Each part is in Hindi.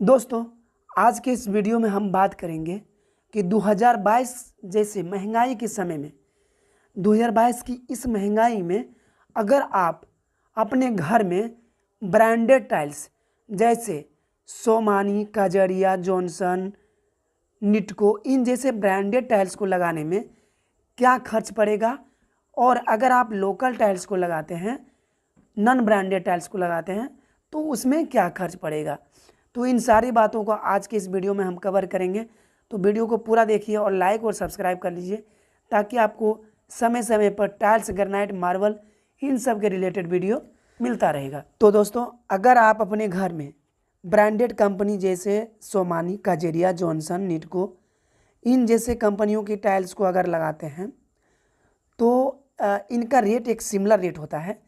दोस्तों, आज के इस वीडियो में हम बात करेंगे कि 2022 जैसे महंगाई के समय में 2022 की इस महंगाई में अगर आप अपने घर में ब्रांडेड टाइल्स जैसे सोमानी, कजरिया, जॉनसन, निटको इन जैसे ब्रांडेड टाइल्स को लगाने में क्या खर्च पड़ेगा, और अगर आप लोकल टाइल्स को लगाते हैं, नॉन ब्रांडेड टाइल्स को लगाते हैं तो उसमें क्या खर्च पड़ेगा। तो इन सारी बातों को आज के इस वीडियो में हम कवर करेंगे। तो वीडियो को पूरा देखिए और लाइक और सब्सक्राइब कर लीजिए ताकि आपको समय समय पर टाइल्स, ग्रेनाइट, मार्बल इन सब के रिलेटेड वीडियो मिलता रहेगा। तो दोस्तों, अगर आप अपने घर में ब्रांडेड कंपनी जैसे सोमानी, कजेरिया, जॉनसन, निटको इन जैसे कंपनियों की टाइल्स को अगर लगाते हैं तो इनका रेट एक सिमिलर रेट होता है।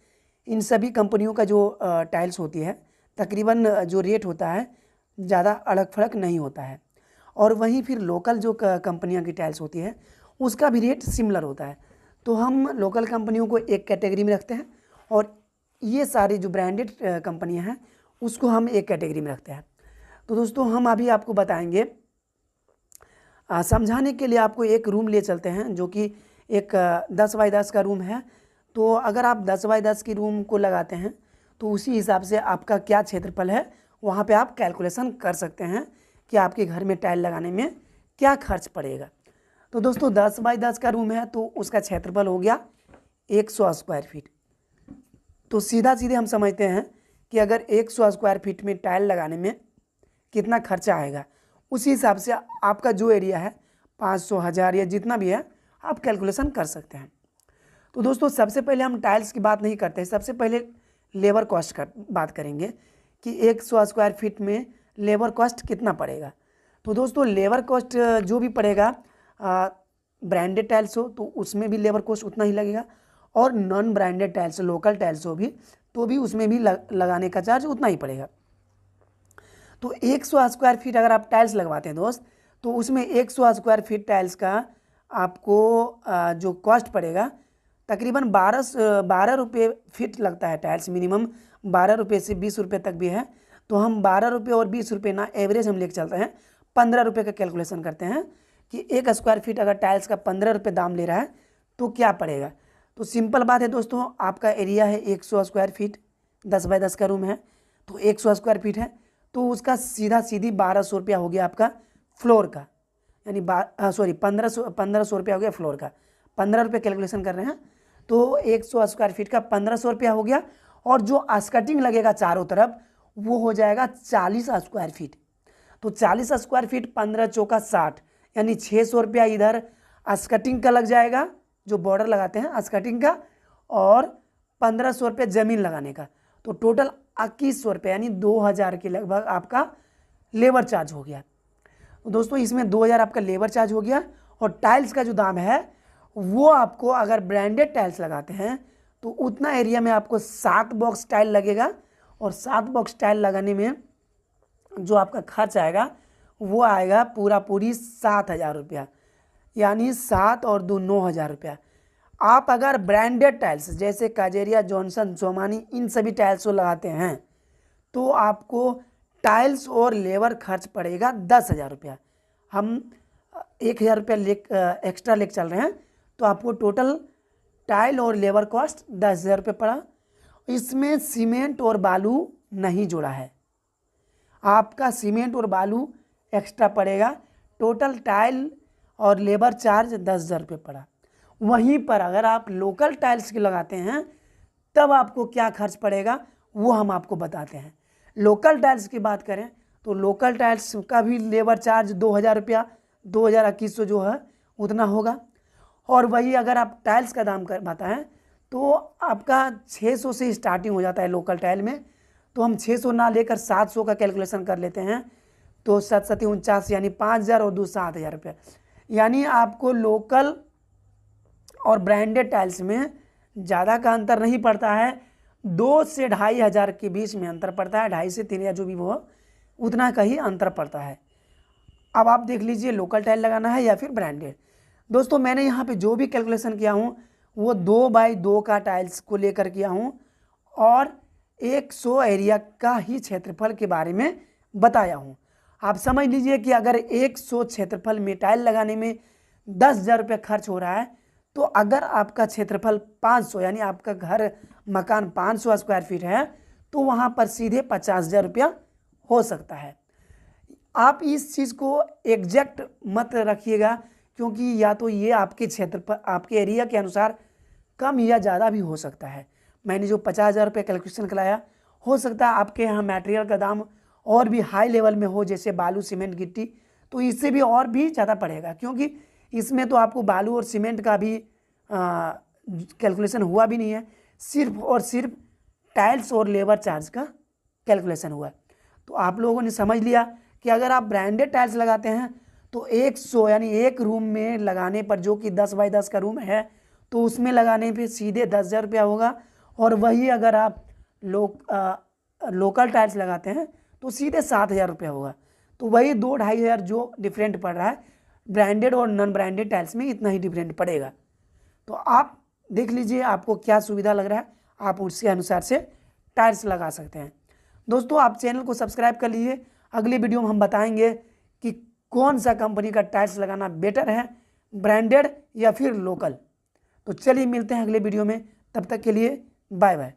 इन सभी कंपनियों का जो टाइल्स होती है तकरीबन जो रेट होता है ज़्यादा अलग फर्क नहीं होता है। और वहीं फिर लोकल जो कंपनियों की टाइल्स होती है उसका भी रेट सिमिलर होता है। तो हम लोकल कंपनियों को एक कैटेगरी में रखते हैं और ये सारी जो ब्रांडेड कंपनियां हैं उसको हम एक कैटेगरी में रखते हैं। तो दोस्तों, हम अभी आपको बताएंगे, समझाने के लिए आपको एक रूम ले चलते हैं जो कि एक 10 बाई 10 का रूम है। तो अगर आप 10 बाई 10 की रूम को लगाते हैं तो उसी हिसाब से आपका क्या क्षेत्रफल है वहाँ पे आप कैलकुलेशन कर सकते हैं कि आपके घर में टाइल लगाने में क्या खर्च पड़ेगा। तो दोस्तों, 10 बाई 10 का रूम है तो उसका क्षेत्रफल हो गया 100 स्क्वायर फीट। तो सीधा सीधे हम समझते हैं कि अगर 100 स्क्वायर फीट में टाइल लगाने में कितना खर्चा आएगा, उसी हिसाब से आपका जो एरिया है 500, 1000 या जितना भी है आप कैलकुलेशन कर सकते हैं। तो दोस्तों, सबसे पहले हम टाइल्स की बात नहीं करते हैं, सबसे पहले लेबर कॉस्ट का बात करेंगे कि 100 स्क्वायर फीट में लेबर कॉस्ट कितना पड़ेगा। तो दोस्तों, लेबर कॉस्ट जो भी पड़ेगा, ब्रांडेड टाइल्स हो तो उसमें भी लेबर कॉस्ट उतना ही लगेगा, और non branded tiles, local tiles हो भी तो भी उसमें भी लगाने का चार्ज उतना ही पड़ेगा। तो 100 स्क्वायर फीट अगर आप टाइल्स लगवाते हैं दोस्त, तो उसमें 100 स्क्वायर फीट टाइल्स का आपको जो कॉस्ट पड़ेगा तकरीबन 12 रुपये फीट लगता है टाइल्स। मिनिमम 12 रुपये से 20 रुपये तक भी है। तो हम 12 रुपये और 20 रुपये ना एवरेज हम लेके चलते हैं, 15 रुपये का कैलकुलेशन करते हैं कि 1 स्क्वायर फीट अगर टाइल्स का 15 रुपये दाम ले रहा है तो क्या पड़ेगा। तो सिंपल बात है दोस्तों, आपका एरिया है 100 स्क्वायर फीट, 10 बाई 10 का रूम है तो 100 स्क्वायर फीट है तो उसका सीधा सीधी 1200 रुपया हो गया आपका फ्लोर का, यानी 1500 रुपया हो गया फ्लोर का। 15 रुपये कैलकुलेशन कर रहे हैं तो 100 स्क्वायर फीट का 1500 रुपया हो गया। और जो स्कर्टिंग लगेगा चारों तरफ वो हो जाएगा 40 स्क्वायर फीट। तो 40 स्क्वायर फीट 15 चौका 60, यानी 600 रुपया इधर स्कर्टिंग का लग जाएगा, जो बॉर्डर लगाते हैं स्कर्टिंग का, और 1500 रुपये ज़मीन लगाने का। तो टोटल 2100 रुपये यानी 2000 के लगभग आपका लेबर चार्ज हो गया। तो दोस्तों, इसमें 2000 आपका लेबर चार्ज हो गया। और टाइल्स का जो दाम है वो आपको अगर ब्रांडेड टाइल्स लगाते हैं तो उतना एरिया में आपको 7 बॉक्स टाइल लगेगा, और 7 बॉक्स टाइल लगाने में जो आपका खर्च आएगा वो आएगा पूरी 7000 रुपया, यानी 7 और 2 9000 रुपया। आप अगर ब्रांडेड टाइल्स जैसे काजेरिया, जॉनसन, सोमानी इन सभी टाइल्स को लगाते हैं तो आपको टाइल्स और लेबर खर्च पड़ेगा 10,000 रुपया। हम 1000 रुपया एक्स्ट्रा लेके चल रहे हैं तो आपको टोटल टाइल और लेबर कॉस्ट 10,000 रुपये पड़ा। इसमें सीमेंट और बालू नहीं जोड़ा है, आपका सीमेंट और बालू एक्स्ट्रा पड़ेगा। टोटल टाइल और लेबर चार्ज 10,000 रुपये पड़ा। वहीं पर अगर आप लोकल टाइल्स के लगाते हैं तब आपको क्या खर्च पड़ेगा वो हम आपको बताते हैं। लोकल टाइल्स की बात करें तो लोकल टाइल्स का भी लेबर चार्ज 2000 रुपया, 2100 जो है उतना होगा। और वही अगर आप टाइल्स का दाम बताएं तो आपका 600 से स्टार्टिंग हो जाता है लोकल टाइल में। तो हम 600 ना लेकर 700 का कैलकुलेशन कर लेते हैं तो 7 7 49 यानी 5000 और 2 7000 रुपया। यानी आपको लोकल और ब्रांडेड टाइल्स में ज़्यादा का अंतर नहीं पड़ता है, 2 से 2500 के बीच में अंतर पड़ता है, 2.5 से 3 जो भी वो उतना का ही अंतर पड़ता है। अब आप देख लीजिए लोकल टाइल लगाना है या फिर ब्रांडेड। दोस्तों, मैंने यहाँ पे जो भी कैलकुलेशन किया हूँ वो 2 बाई 2 का टाइल्स को लेकर किया हूँ और 100 एरिया का ही क्षेत्रफल के बारे में बताया हूँ। आप समझ लीजिए कि अगर 100 क्षेत्रफल में टाइल लगाने में 10,000 रुपये खर्च हो रहा है, तो अगर आपका क्षेत्रफल 500 यानी आपका घर मकान 500 स्क्वायर फीट है, तो वहाँ पर सीधे 50,000 रुपया हो सकता है। आप इस चीज़ को एग्जैक्ट मत रखिएगा, क्योंकि या तो ये आपके क्षेत्र पर आपके एरिया के अनुसार कम या ज़्यादा भी हो सकता है। मैंने जो 50,000 रुपये कैलकुलेशन कराया, हो सकता है आपके यहाँ मटेरियल का दाम और भी हाई लेवल में हो, जैसे बालू सीमेंट गिट्टी, तो इससे भी और भी ज़्यादा पड़ेगा, क्योंकि इसमें तो आपको बालू और सीमेंट का भी कैलकुलेशन हुआ भी नहीं है, सिर्फ और सिर्फ टाइल्स और लेबर चार्ज का कैलकुलेशन हुआ है। तो आप लोगों ने समझ लिया कि अगर आप ब्रांडेड टाइल्स लगाते हैं तो 100 यानी एक रूम में लगाने पर, जो कि 10 बाई 10 का रूम है, तो उसमें लगाने पे सीधे 10,000 रुपया होगा। और वही अगर आप लोकल टाइल्स लगाते हैं तो सीधे 7,000 रुपया होगा। तो वही 2-2.5 हज़ार जो डिफरेंट पड़ रहा है, ब्रांडेड और नॉन ब्रांडेड टाइल्स में इतना ही डिफरेंट पड़ेगा। तो आप देख लीजिए आपको क्या सुविधा लग रहा है, आप उसके अनुसार से टाइल्स लगा सकते हैं। दोस्तों, आप चैनल को सब्सक्राइब कर लीजिए। अगले वीडियो में हम बताएंगे कि कौन सा कंपनी का टाइल्स लगाना बेटर है, ब्रांडेड या फिर लोकल। तो चलिए मिलते हैं अगले वीडियो में, तब तक के लिए बाय बाय।